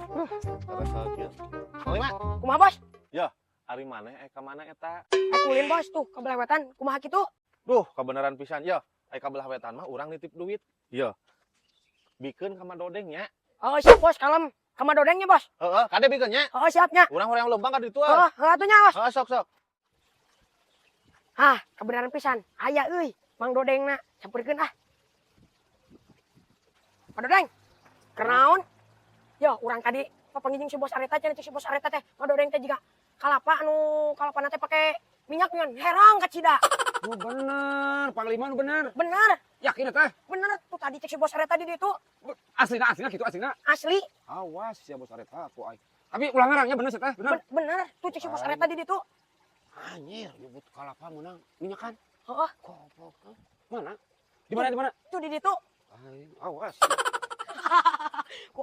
Terus kieu. Mang Lima. Kumaha bos? Ya, ari maneh ka mana eta? Kulin bos tuh kebelewetan. Kumaha kitu? Duh, kebenaran pisan. Ya, kabelah wetan mah urang nitip duit. Ya. Bikeun ka Madodeng nya. Oh siap bos, kalem. Kama dodengnya bos. Heeh, kade bikeun nya. Oh siapnya. Urang horeang leumpang ka ditu. Oh, atunya bos. Heeh, sok. Hah, kebenaran pisan. Aya euy, Mang Dodengna. Sampurkeun ah. Pak Dodeng. Kenaon? Yo, urang tadi papanggijing si bos Areta cenah si bos Areta teh. Mang Dodeng teh jiga kalapa kalapana teh pake minyak ngan herang ka cida. Oh bener, Panglima nu bener. Bener, Yakin teh? bener tuh tadi cek si bos Areta di ditu. Aslina gitu aslina. Asli. Awas ya bos Areta tuh ai. Tapi ulang ngarangnya bener sih teh, bener. Bener, tuh cek si bos Areta di ditu. Anjir, nyebut kalapa menang minyakan. Heeh, Goblok. Mana? Di mana? tuh di ditu. Awas. Ku